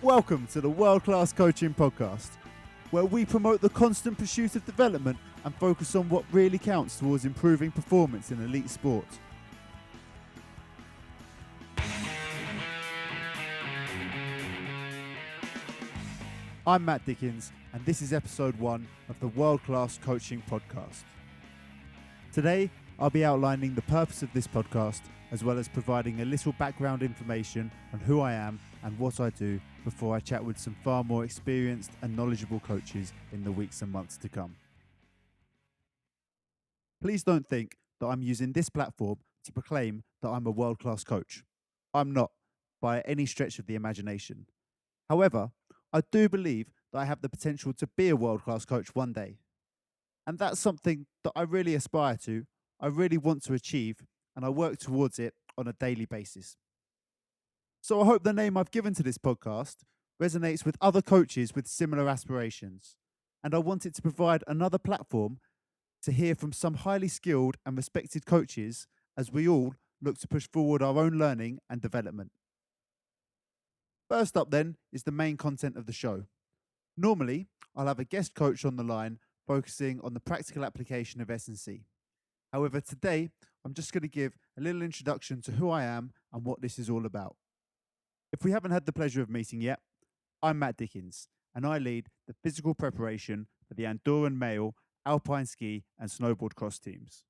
Welcome to the World Class Coaching Podcast, where we promote the constant pursuit of development and focus on what really counts towards improving performance in elite sport. I'm Matt Dickens, and this is episode 1 of the World Class Coaching Podcast. Today, I'll be outlining the purpose of this podcast, as well as providing a little background information on who I am and what I do before I chat with some far more experienced and knowledgeable coaches in the weeks and months to come. Please don't think that I'm using this platform to proclaim that I'm a world-class coach. I'm not, by any stretch of the imagination. However, I do believe that I have the potential to be a world-class coach one day. And that's something that I really aspire to, I really want to achieve, and I work towards it on a daily basis. So I hope the name I've given to this podcast resonates with other coaches with similar aspirations. And I want it to provide another platform to hear from some highly skilled and respected coaches as we all look to push forward our own learning and development. First up then is the main content of the show. Normally, I'll have a guest coach on the line focusing on the practical application of S&C. However, today, I'm just going to give a little introduction to who I am and what this is all about. If we haven't had the pleasure of meeting yet, I'm Matt Dickens, and I lead the physical preparation for the Andorran male alpine ski and snowboard cross teams.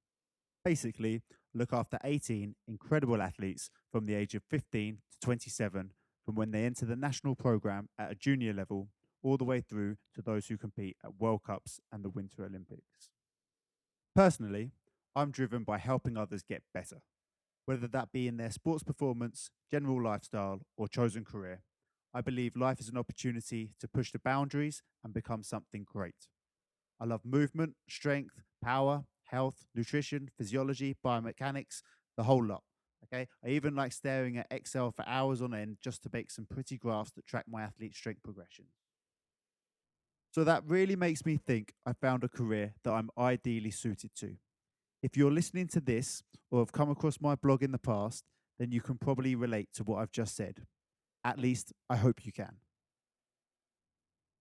Basically, look after 18 incredible athletes from the age of 15 to 27 from when they enter the national program at a junior level all the way through to those who compete at World Cups and the Winter Olympics. Personally, I'm driven by helping others get better, whether that be in their sports performance, general lifestyle, or chosen career. I believe life is an opportunity to push the boundaries and become something great. I love movement, strength, power, health, nutrition, physiology, biomechanics, the whole lot. Okay, I even like staring at Excel for hours on end just to make some pretty graphs that track my athlete's strength progression. So that really makes me think I found a career that I'm ideally suited to. If you're listening to this or have come across my blog in the past, then you can probably relate to what I've just said. At least, I hope you can.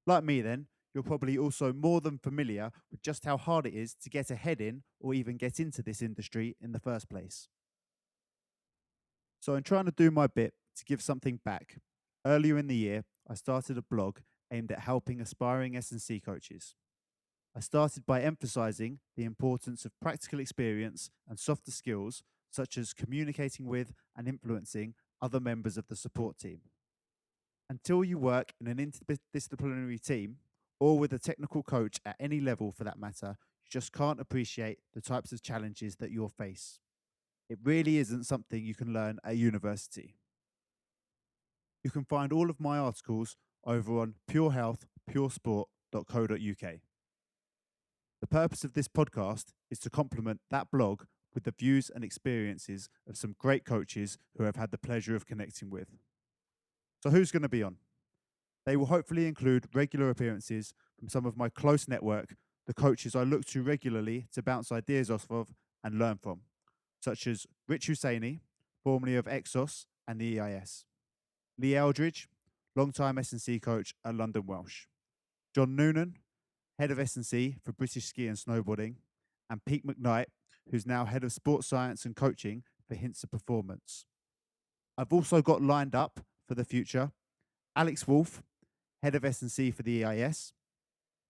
Like me then, you're probably also more than familiar with just how hard it is to get ahead in or even get into this industry in the first place. So I'm trying to do my bit to give something back. Earlier in the year, I started a blog aimed at helping aspiring S&C coaches. I started by emphasizing the importance of practical experience and softer skills, such as communicating with and influencing other members of the support team. Until you work in an interdisciplinary team, or with a technical coach at any level for that matter, you just can't appreciate the types of challenges that you'll face. It really isn't something you can learn at university. You can find all of my articles over on purehealthpuresport.co.uk. The purpose of this podcast is to complement that blog with the views and experiences of some great coaches who I've had the pleasure of connecting with. So who's going to be on? They will hopefully include regular appearances from some of my close network, the coaches I look to regularly to bounce ideas off of and learn from, such as Rich Hussaini, formerly of Exos and the EIS, Lee Eldridge, long-time S&C coach at London Welsh, John Noonan, head of S&C for British Ski and Snowboarding, and Pete McKnight, who's now head of sports science and coaching for Hints of Performance. I've also got lined up for the future Alex Wolf, head of S&C for the EIS,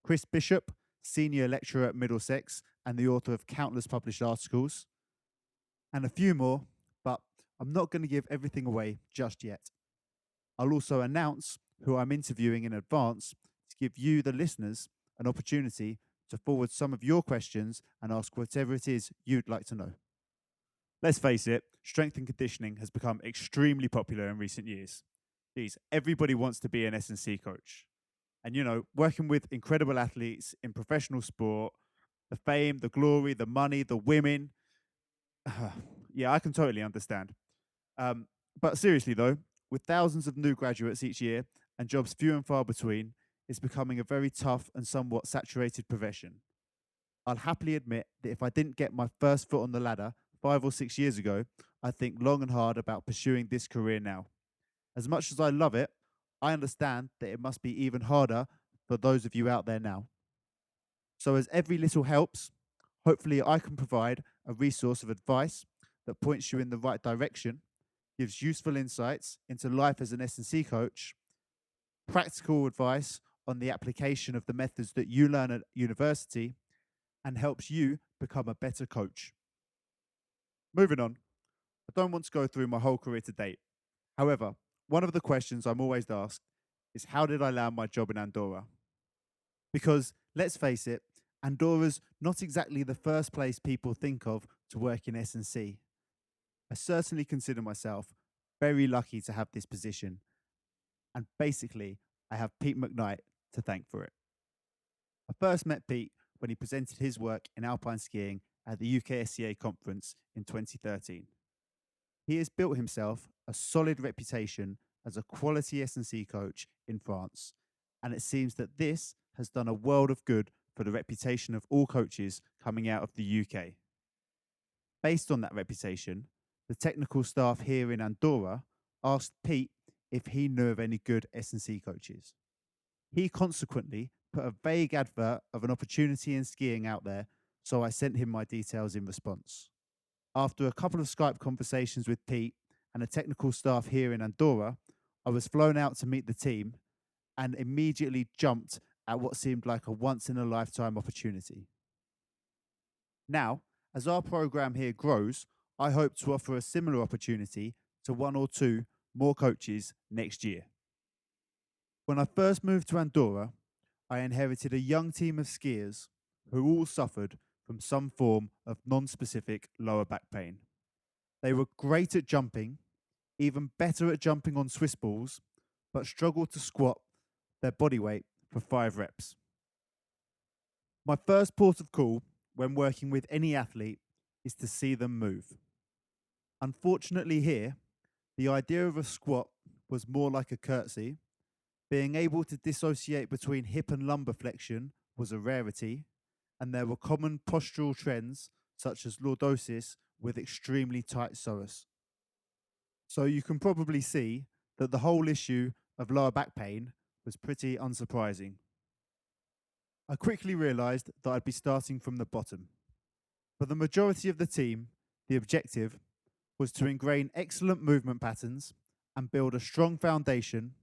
Chris Bishop, senior lecturer at Middlesex and the author of countless published articles, and a few more, but I'm not going to give everything away just yet. I'll also announce who I'm interviewing in advance to give you, the listeners, an opportunity to forward some of your questions and ask whatever it is you'd like to know. Let's face it, strength and conditioning has become extremely popular in recent years. Geez, everybody wants to be an S&C coach. And, working with incredible athletes in professional sport, the fame, the glory, the money, the women, yeah, I can totally understand. But seriously, though, with thousands of new graduates each year and jobs few and far between, it's becoming a very tough and somewhat saturated profession. I'll happily admit that if I didn't get my first foot on the ladder 5 or 6 years ago, I'd think long and hard about pursuing this career now. As much as I love it, I understand that it must be even harder for those of you out there now. So, as every little helps, hopefully I can provide a resource of advice that points you in the right direction, gives useful insights into life as an S&C coach, practical advice on the application of the methods that you learn at university, and helps you become a better coach. Moving on, I don't want to go through my whole career to date. However, one of the questions I'm always asked is, how did I land my job in Andorra? Because let's face it, Andorra's not exactly the first place people think of to work in S&C. I certainly consider myself very lucky to have this position, and basically, I have Pete McKnight to thank for it. I first met Pete when he presented his work in alpine skiing at the UK SCA conference in 2013. He has built himself a solid reputation as a quality S&C coach in France, and it seems that this has done a world of good for the reputation of all coaches coming out of the UK. Based on that reputation, the technical staff here in Andorra asked Pete if he knew of any good S&C coaches. He consequently put a vague advert of an opportunity in skiing out there, so I sent him my details in response. After a couple of Skype conversations with Pete and the technical staff here in Andorra, I was flown out to meet the team and immediately jumped at what seemed like a once-in-a-lifetime opportunity. Now, as our program here grows, I hope to offer a similar opportunity to one or two more coaches next year. When I first moved to Andorra, I inherited a young team of skiers who all suffered from some form of non-specific lower back pain. They were great at jumping, even better at jumping on Swiss balls, but struggled to squat their body weight for 5 reps. My first port of call when working with any athlete is to see them move. Unfortunately here, the idea of a squat was more like a curtsy. Being able to dissociate between hip and lumbar flexion was a rarity, and there were common postural trends such as lordosis with extremely tight psoas. So you can probably see that the whole issue of lower back pain was pretty unsurprising. I quickly realised that I'd be starting from the bottom. For the majority of the team, the objective was to ingrain excellent movement patterns and build a strong foundation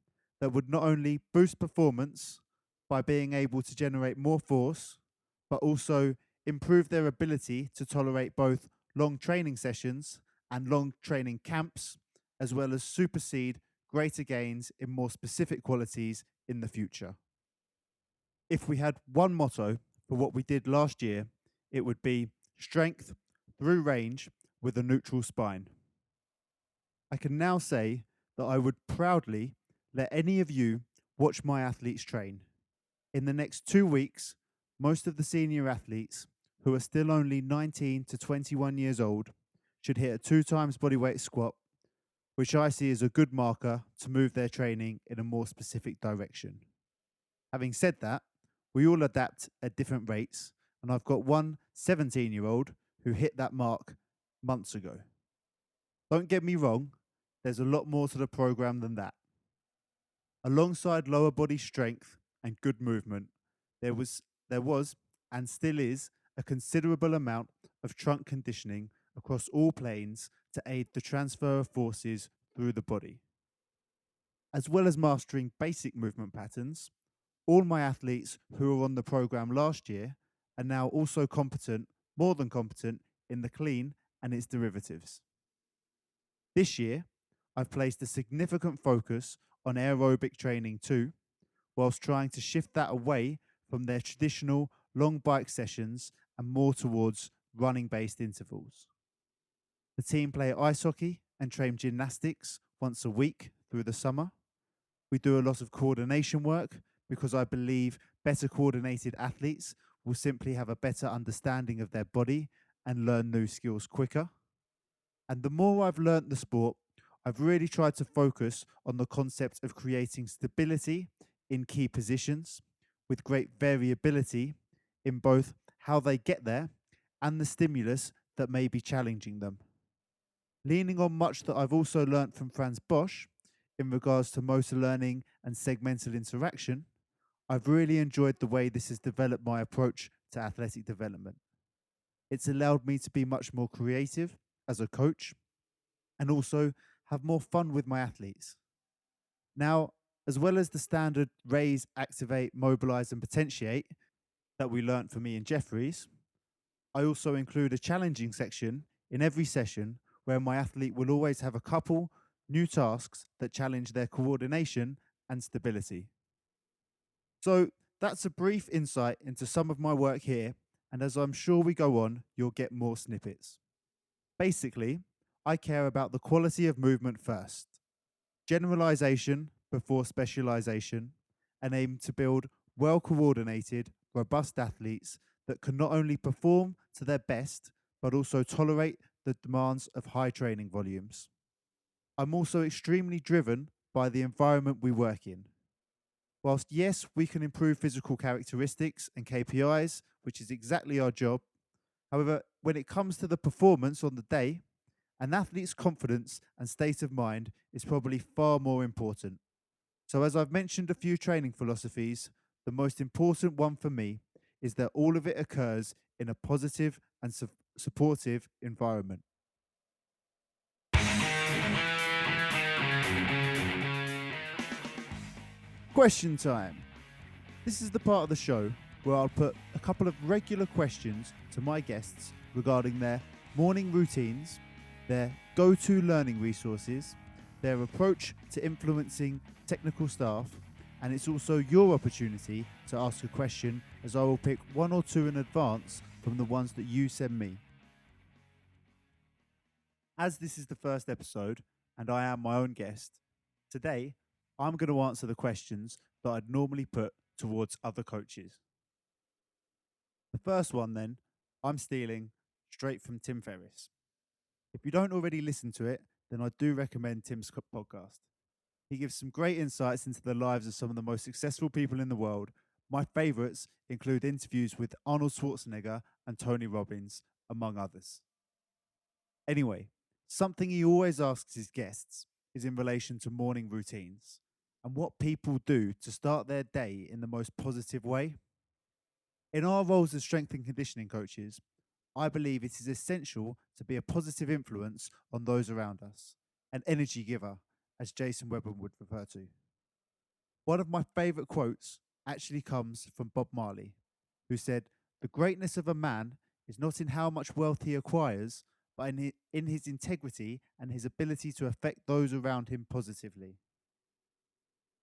that would not only boost performance by being able to generate more force, but also improve their ability to tolerate both long training sessions and long training camps, as well as supersede greater gains in more specific qualities in the future. If we had one motto for what we did last year, it would be strength through range with a neutral spine. I can now say that I would proudly let any of you watch my athletes train. In the next 2 weeks, most of the senior athletes, who are still only 19 to 21 years old, should hit a 2 times bodyweight squat, which I see as a good marker to move their training in a more specific direction. Having said that, we all adapt at different rates, and I've got one 17-year-old who hit that mark months ago. Don't get me wrong, there's a lot more to the program than that. Alongside lower body strength and good movement, there was and still is a considerable amount of trunk conditioning across all planes to aid the transfer of forces through the body. As well as mastering basic movement patterns, all my athletes who were on the program last year are now also competent, more than competent, in the clean and its derivatives. This year, I've placed a significant focus on aerobic training too, whilst trying to shift that away from their traditional long bike sessions and more towards running-based intervals. The team play ice hockey and train gymnastics once a week through the summer. We do a lot of coordination work because I believe better coordinated athletes will simply have a better understanding of their body and learn new skills quicker. And the more I've learnt the sport, I've really tried to focus on the concept of creating stability in key positions with great variability in both how they get there and the stimulus that may be challenging them. Leaning on much that I've also learnt from Franz Bosch, in regards to motor learning and segmental interaction, I've really enjoyed the way this has developed my approach to athletic development. It's allowed me to be much more creative as a coach and also have more fun with my athletes. Now, as well as the standard raise, activate, mobilize, and potentiate that we learnt for me in Jeffries, I also include a challenging section in every session where my athlete will always have a couple new tasks that challenge their coordination and stability. So that's a brief insight into some of my work here, and as I'm sure we go on, you'll get more snippets. Basically, I care about the quality of movement first, generalization before specialization, and aim to build well coordinated, robust athletes that can not only perform to their best, but also tolerate the demands of high training volumes. I'm also extremely driven by the environment we work in. Whilst, yes, we can improve physical characteristics and KPIs, which is exactly our job, however, when it comes to the performance on the day, an athlete's confidence and state of mind is probably far more important. So, as I've mentioned a few training philosophies, the most important one for me is that all of it occurs in a positive and supportive environment. Question time. This is the part of the show where I'll put a couple of regular questions to my guests regarding their morning routines, their go-to learning resources, their approach to influencing technical staff, and it's also your opportunity to ask a question, as I will pick one or two in advance from the ones that you send me. As this is the first episode and I am my own guest, today I'm going to answer the questions that I'd normally put towards other coaches. The first one, then, I'm stealing straight from Tim Ferriss. If you don't already listen to it, then I do recommend Tim's podcast. He gives some great insights into the lives of some of the most successful people in the world. My favorites include interviews with Arnold Schwarzenegger and Tony Robbins, among others. Anyway, something he always asks his guests is in relation to morning routines and what people do to start their day in the most positive way. In our roles as strength and conditioning coaches, I believe it is essential to be a positive influence on those around us, an energy giver, as Jason Webber would refer to. One of my favourite quotes actually comes from Bob Marley, who said, "The greatness of a man is not in how much wealth he acquires, but in his integrity and his ability to affect those around him positively."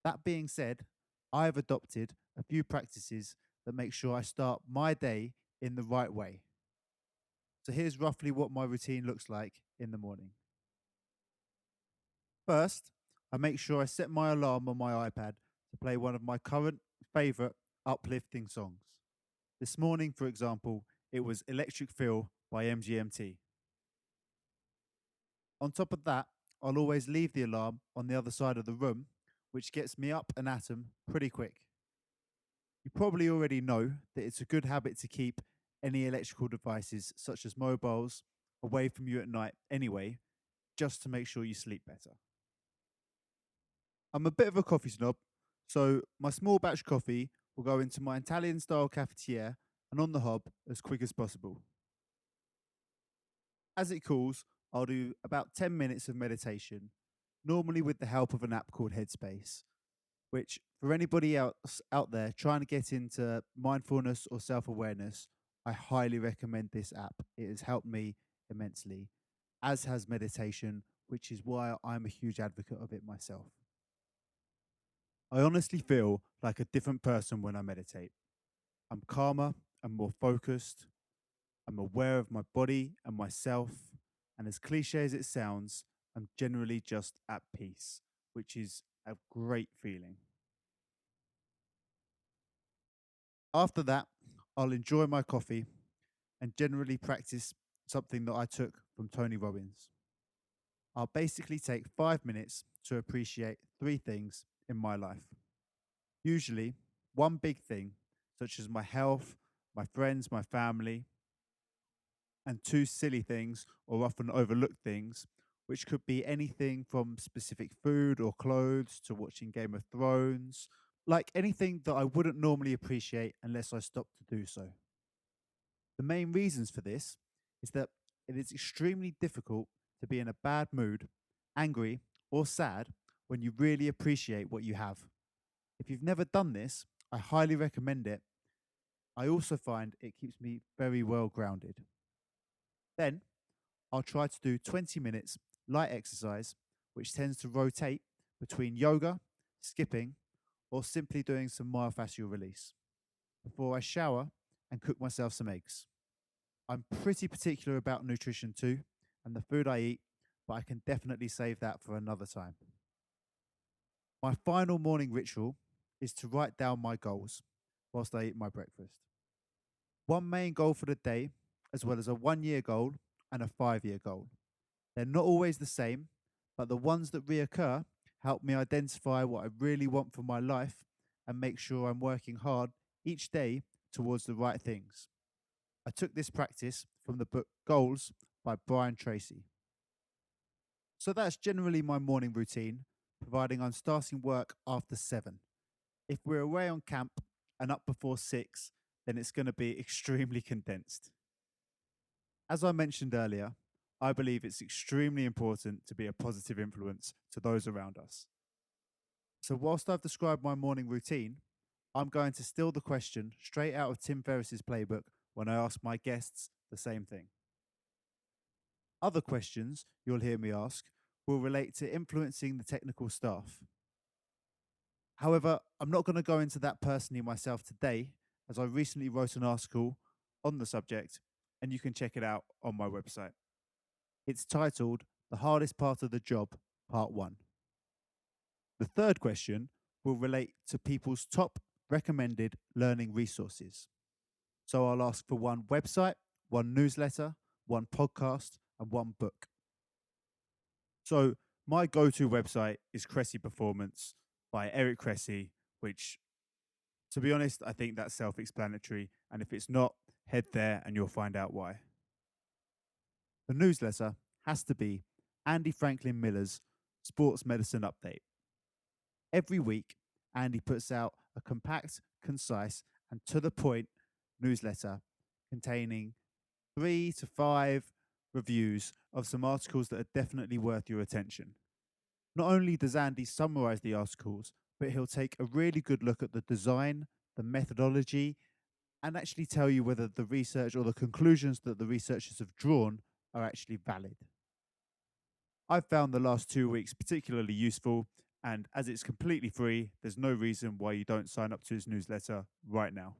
That being said, I have adopted a few practices that make sure I start my day in the right way. So here's roughly what my routine looks like in the morning. First, I make sure I set my alarm on my iPad to play one of my current favourite uplifting songs. This morning, for example, it was Electric Feel by MGMT. On top of that, I'll always leave the alarm on the other side of the room, which gets me up and at 'em pretty quick. You probably already know that it's a good habit to keep any electrical devices, such as mobiles, away from you at night anyway, just to make sure you sleep better. I'm a bit of a coffee snob, so my small batch coffee will go into my Italian style cafetiere and on the hob as quick as possible. As it cools, I'll do about 10 minutes of meditation, normally with the help of an app called Headspace, which for anybody else out there trying to get into mindfulness or self-awareness, I highly recommend this app. It has helped me immensely, as has meditation, which is why I'm a huge advocate of it myself. I honestly feel like a different person when I meditate. I'm calmer and more focused. I'm aware of my body and myself. And as cliche as it sounds, I'm generally just at peace, which is a great feeling. After that, I'll enjoy my coffee and generally practice something that I took from Tony Robbins. I'll basically take 5 minutes to appreciate three things in my life. Usually, one big thing, such as my health, my friends, my family, and two silly things or often overlooked things, which could be anything from specific food or clothes to watching Game of Thrones, like anything that I wouldn't normally appreciate unless I stopped to do so. The main reasons for this is that it is extremely difficult to be in a bad mood, angry, or sad when you really appreciate what you have. If you've never done this, I highly recommend it. I also find it keeps me very well grounded. Then I'll try to do 20 minutes light exercise, which tends to rotate between yoga, skipping, or simply doing some myofascial release before I shower and cook myself some eggs. I'm pretty particular about nutrition too and the food I eat, but I can definitely save that for another time. My final morning ritual is to write down my goals whilst I eat my breakfast. One main goal for the day, as well as a 1 year goal and a 5 year goal. They're not always the same, but the ones that reoccur help me identify what I really want from my life and make sure I'm working hard each day towards the right things. I took this practice from the book Goals by Brian Tracy. So that's generally my morning routine, providing I'm starting work after 7. If we're away on camp and up before 6, then it's going to be extremely condensed. As I mentioned earlier, I believe it's extremely important to be a positive influence to those around us. So, whilst I've described my morning routine, I'm going to steal the question straight out of Tim Ferriss's playbook when I ask my guests the same thing. Other questions you'll hear me ask will relate to influencing the technical staff. However, I'm not going to go into that personally myself today, as I recently wrote an article on the subject, and you can check it out on my website. It's titled The Hardest Part of the Job, Part 1. The third question will relate to people's top recommended learning resources. So I'll ask for one website, one newsletter, one podcast, and one book. So my go-to website is Cressy Performance by Eric Cressy, which, to be honest, I think that's self-explanatory. And if it's not, head there and you'll find out why. The newsletter has to be Andy Franklin Miller's Sports Medicine Update. Every week, Andy puts out a compact, concise, and to the point newsletter containing 3 to 5 reviews of some articles that are definitely worth your attention. Not only does Andy summarize the articles, but he'll take a really good look at the design, the methodology, and actually tell you whether the research or the conclusions that the researchers have drawn are actually valid. I've found the last 2 weeks particularly useful, and as it's completely free, there's no reason why you don't sign up to his newsletter right now.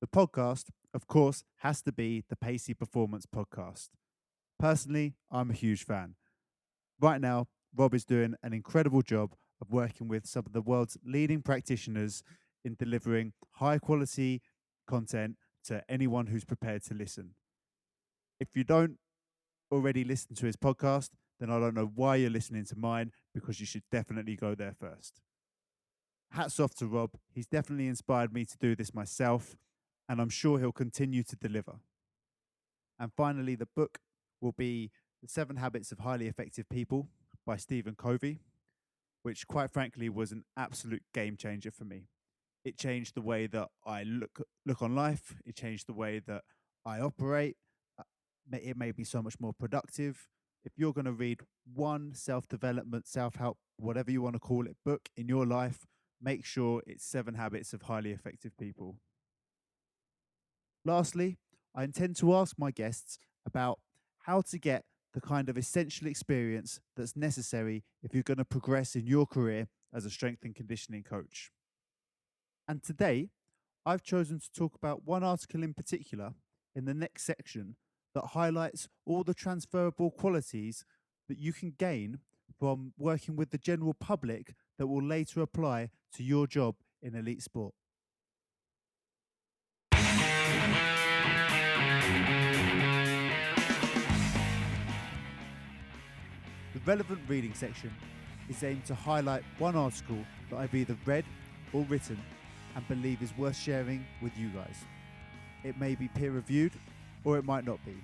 The podcast, of course, has to be the Pacey Performance Podcast. Personally, I'm a huge fan. Right now, Rob is doing an incredible job of working with some of the world's leading practitioners in delivering high quality content to anyone who's prepared to listen. If you don't already listen to his podcast, then I don't know why you're listening to mine, because you should definitely go there first. Hats off to Rob. He's definitely inspired me to do this myself, and I'm sure he'll continue to deliver. And finally, the book will be The 7 Habits of Highly Effective People by Stephen Covey, which quite frankly was an absolute game changer for me. It changed the way that I look on life. It changed the way that I operate. It made me so much more productive. If you're going to read one self-development, self-help, whatever you want to call it, book in your life, make sure it's 7 Habits of Highly Effective People. Lastly, I intend to ask my guests about how to get the kind of essential experience that's necessary if you're going to progress in your career as a strength and conditioning coach. And today, I've chosen to talk about one article in particular in the next section that highlights all the transferable qualities that you can gain from working with the general public that will later apply to your job in elite sport. The relevant reading section is aimed to highlight one article that I've either read or written and believe is worth sharing with you guys. It may be peer reviewed or it might not be,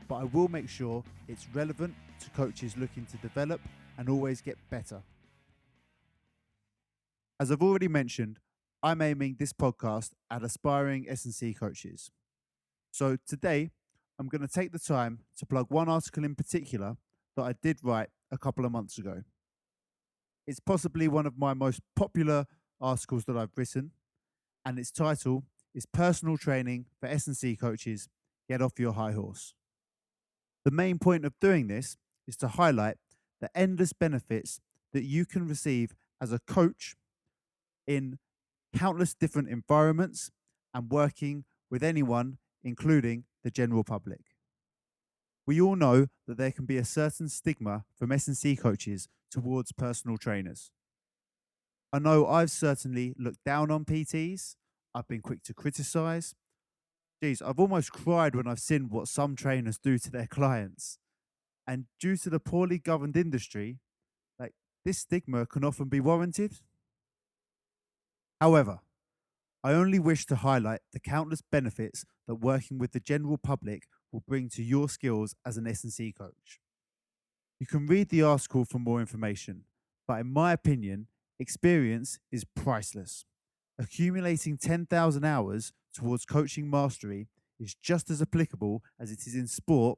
but I will make sure it's relevant to coaches looking to develop and always get better. As I've already mentioned, I'm aiming this podcast at aspiring S&C coaches. So today, I'm going to take the time to plug one article in particular that I did write a couple of months ago. It's possibly one of my most popular articles that I've written, and its title is Personal Training for S&C Coaches, Get Off Your High Horse. The main point of doing this is to highlight the endless benefits that you can receive as a coach in countless different environments and working with anyone, including the general public. We all know that there can be a certain stigma from S&C coaches towards personal trainers. I know I've certainly looked down on PTs. I've been quick to criticize. Geez, I've almost cried when I've seen what some trainers do to their clients. And due to the poorly governed industry, like this stigma can often be warranted. However, I only wish to highlight the countless benefits that working with the general public will bring to your skills as an S&C coach. You can read the article for more information, but in my opinion, experience is priceless. Accumulating 10,000 hours towards coaching mastery is just as applicable as it is in sport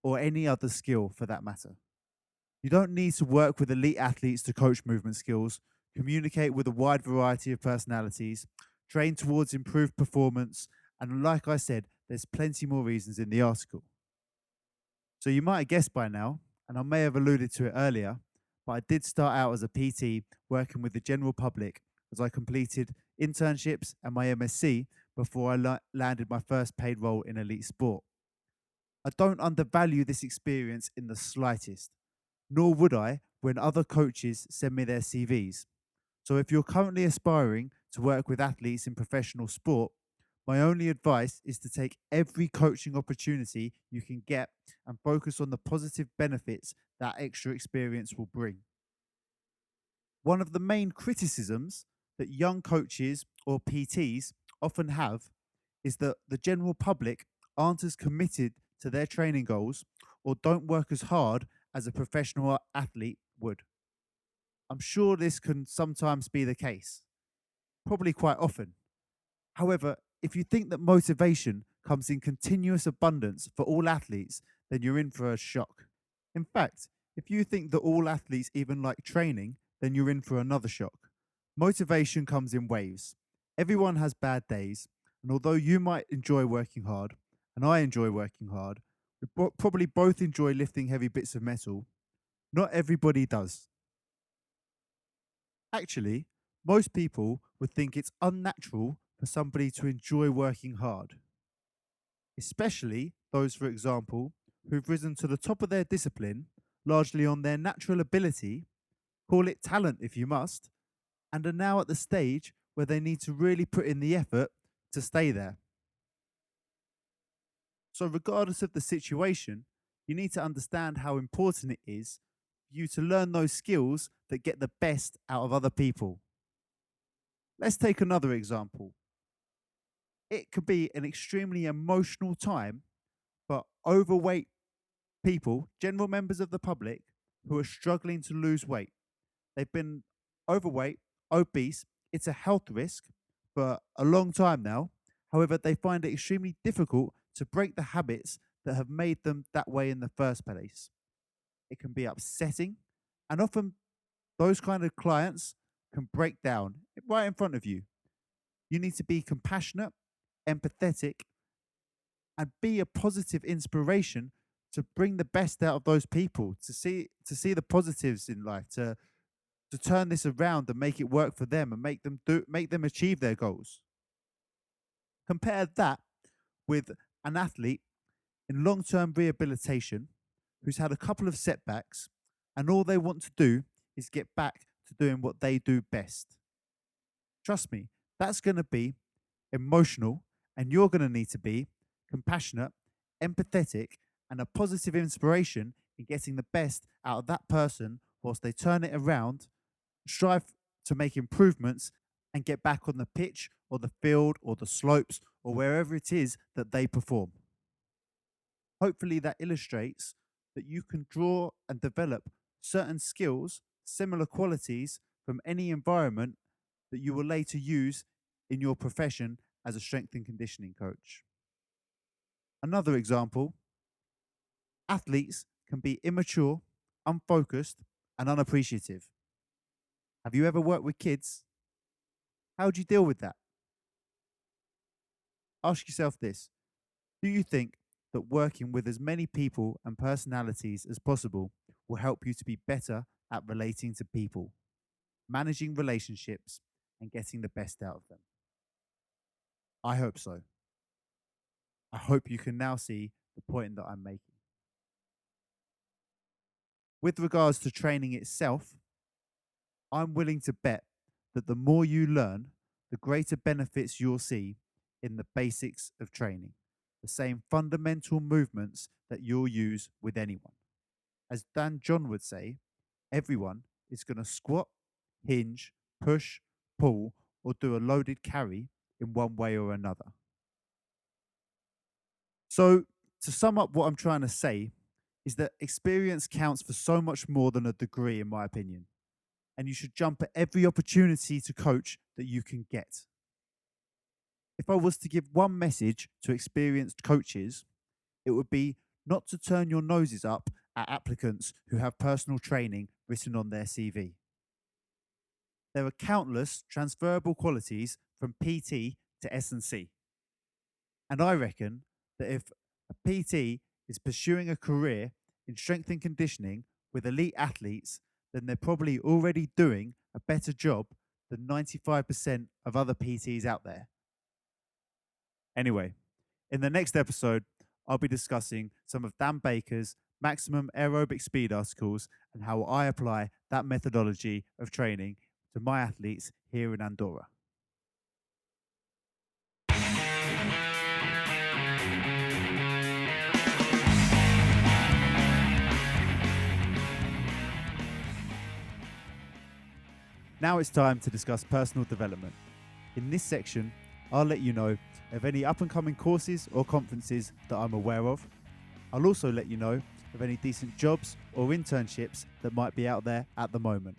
or any other skill for that matter. You don't need to work with elite athletes to coach movement skills, communicate with a wide variety of personalities, train towards improved performance, and like I said, there's plenty more reasons in the article. So you might have guessed by now, and I may have alluded to it earlier, but I did start out as a PT working with the general public as I completed internships and my MSc before I landed my first paid role in elite sport. I don't undervalue this experience in the slightest, nor would I when other coaches send me their CVs. So if you're currently aspiring to work with athletes in professional sport, my only advice is to take every coaching opportunity you can get and focus on the positive benefits that extra experience will bring. One of the main criticisms that young coaches or PTs often have is that the general public aren't as committed to their training goals or don't work as hard as a professional athlete would. I'm sure this can sometimes be the case, probably quite often. However, if you think that motivation comes in continuous abundance for all athletes, then you're in for a shock. In fact, if you think that all athletes even like training, then you're in for another shock. Motivation comes in waves. Everyone has bad days, and although you might enjoy working hard, and I enjoy working hard, we probably both enjoy lifting heavy bits of metal. Not everybody does. Actually, most people would think it's unnatural for somebody to enjoy working hard, especially those, for example, who've risen to the top of their discipline largely on their natural ability, call it talent if you must, and are now at the stage where they need to really put in the effort to stay there. So, regardless of the situation, you need to understand how important it is for you to learn those skills that get the best out of other people. Let's take another example. It could be an extremely emotional time for overweight people, general members of the public, who are struggling to lose weight. They've been overweight, obese. It's a health risk for a long time now. However, they find it extremely difficult to break the habits that have made them that way in the first place. It can be upsetting, and often those kind of clients can break down right in front of you. You need to be compassionate, empathetic, and be a positive inspiration to bring the best out of those people, to see the positives in life, to turn this around and make it work for them and make them achieve their goals. Compare that with an athlete in long-term rehabilitation who's had a couple of setbacks and all they want to do is get back to doing what they do best. Trust me, that's going to be emotional, and you're going to need to be compassionate, empathetic, and a positive inspiration in getting the best out of that person whilst they turn it around, strive to make improvements, and get back on the pitch or the field or the slopes or wherever it is that they perform. Hopefully, that illustrates that you can draw and develop certain skills, similar qualities from any environment that you will later use in your profession as a strength and conditioning coach. Another example, athletes can be immature, unfocused, and unappreciative. Have you ever worked with kids? How do you deal with that? Ask yourself this: do you think that working with as many people and personalities as possible will help you to be better at relating to people, managing relationships, and getting the best out of them? I hope so. I hope you can now see the point that I'm making. With regards to training itself, I'm willing to bet that the more you learn, the greater benefits you'll see in the basics of training, the same fundamental movements that you'll use with anyone. As Dan John would say, everyone is going to squat, hinge, push, pull, or do a loaded carry in one way or another. So, to sum up what I'm trying to say, is that experience counts for so much more than a degree, in my opinion. And you should jump at every opportunity to coach that you can get. If I was to give one message to experienced coaches, it would be not to turn your noses up at applicants who have personal training written on their CV. There are countless transferable qualities from PT to S&C. And I reckon that if a PT is pursuing a career in strength and conditioning with elite athletes, then they're probably already doing a better job than 95% of other PTs out there. Anyway, in the next episode, I'll be discussing some of Dan Baker's maximum aerobic speed articles and how I apply that methodology of training to my athletes here in Andorra. Now it's time to discuss personal development. In this section, I'll let you know of any up-and-coming courses or conferences that I'm aware of. I'll also let you know of any decent jobs or internships that might be out there at the moment.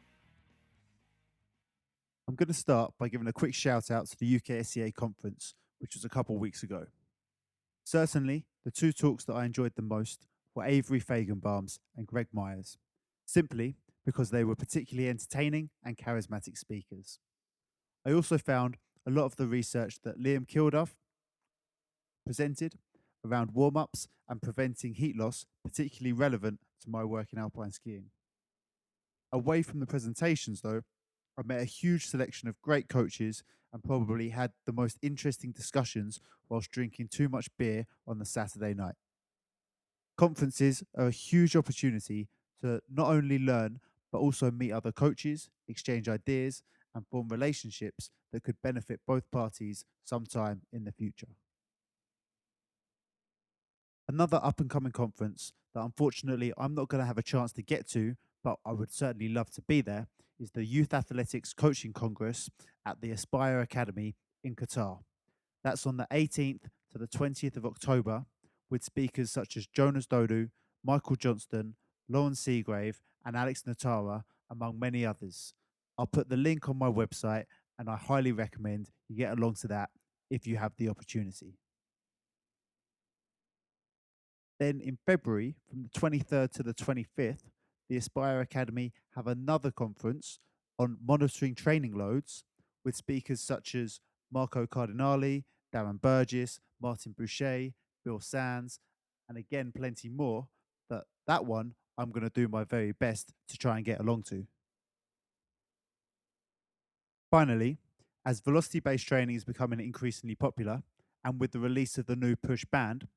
I'm going to start by giving a quick shout out to the UKSCA conference, which was a couple weeks ago. Certainly, the two talks that I enjoyed the most were Avery Fagenbaum's and Greg Myers, simply because they were particularly entertaining and charismatic speakers. I also found a lot of the research that Liam Kilduff presented around warm-ups and preventing heat loss particularly relevant to my work in alpine skiing. Away from the presentations though, I met a huge selection of great coaches and probably had the most interesting discussions whilst drinking too much beer on the Saturday night. Conferences are a huge opportunity to not only learn but also meet other coaches, exchange ideas, and form relationships that could benefit both parties sometime in the future. Another up-and-coming conference that unfortunately I'm not going to have a chance to get to, but I would certainly love to be there, is the Youth Athletics Coaching Congress at the Aspire Academy in Qatar. That's on the 18th to the 20th of October, with speakers such as Jonas Dodu, Michael Johnston, Lauren Seagrave, and Alex Natara, among many others. I'll put the link on my website, and I highly recommend you get along to that if you have the opportunity. Then in February, from the 23rd to the 25th, the Aspire Academy have another conference on monitoring training loads with speakers such as Marco Cardinali, Darren Burgess, Martin Boucher, Bill Sands, and again, plenty more. But that one, I'm going to do my very best to try and get along to. Finally, as velocity-based training is becoming increasingly popular, and with the release of the new Push Band,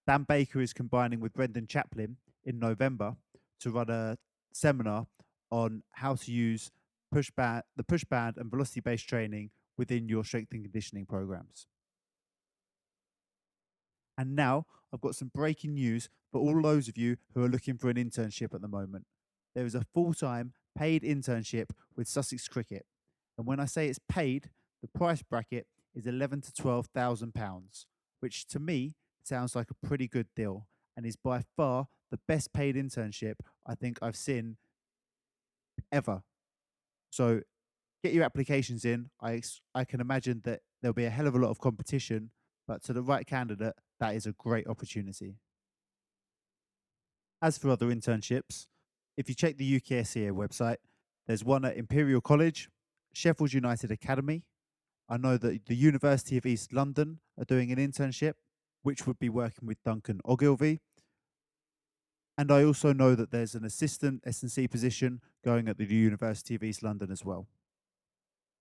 Dan Baker is combining with Brendan Chaplin in November to run a seminar on how to use the push band and velocity-based training within your strength and conditioning programs. And now I've got some breaking news for all those of you who are looking for an internship at the moment. There is a full-time paid internship with Sussex Cricket. And when I say it's paid, the price bracket is £11,000 to £12,000, which to me sounds like a pretty good deal and is by far the best paid internship I think I've seen ever. So get your applications in. I can imagine that there'll be a hell of a lot of competition, but to the right candidate, that is a great opportunity. As for other internships, if you check the UKSEA website, there's one at Imperial College, Sheffield United Academy. I know that the University of East London are doing an internship, which would be working with Duncan Ogilvie. And I also know that there's an assistant S&C position going at the University of East London as well.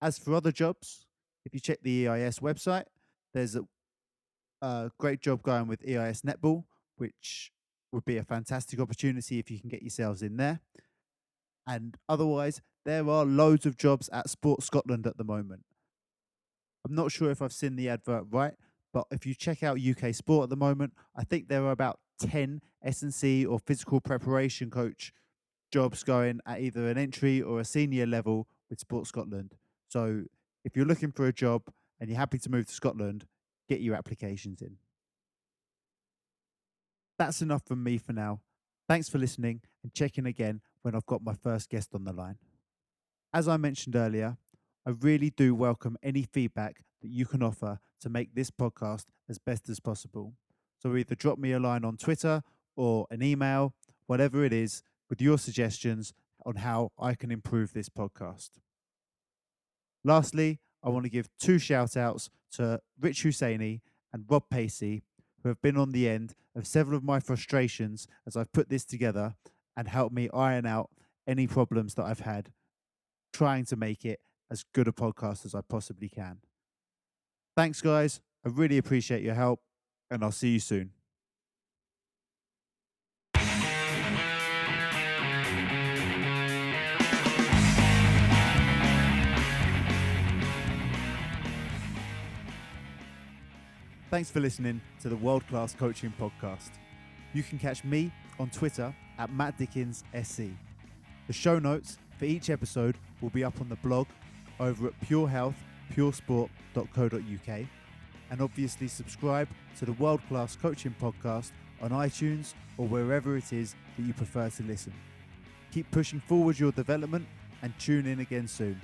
As for other jobs, if you check the EIS website, there's a great job going with EIS Netball, which would be a fantastic opportunity if you can get yourselves in there. And otherwise, there are loads of jobs at Sport Scotland at the moment. I'm not sure if I've seen the advert right, but if you check out UK Sport at the moment, I think there are about 10 S&C or physical preparation coach jobs going at either an entry or a senior level with Sport Scotland. So if you're looking for a job and you're happy to move to Scotland, get your applications in. That's enough from me for now. Thanks for listening and check in again when I've got my first guest on the line. As I mentioned earlier, I really do welcome any feedback that you can offer to make this podcast as best as possible. So either drop me a line on Twitter or an email, whatever it is, with your suggestions on how I can improve this podcast. Lastly, I want to give 2 shout outs to Rich Husseini and Rob Pacey, who have been on the end of several of my frustrations as I've put this together and helped me iron out any problems that I've had, trying to make it as good a podcast as I possibly can. Thanks, guys. I really appreciate your help, and I'll see you soon. Thanks for listening to the World Class Coaching Podcast. You can catch me on Twitter at Matt Dickens SC. The show notes for each episode will be up on the blog over at purehealthpuresport.co.uk, and obviously subscribe to the World Class Coaching Podcast on iTunes or wherever it is that you prefer to listen. Keep pushing forward your development and tune in again soon.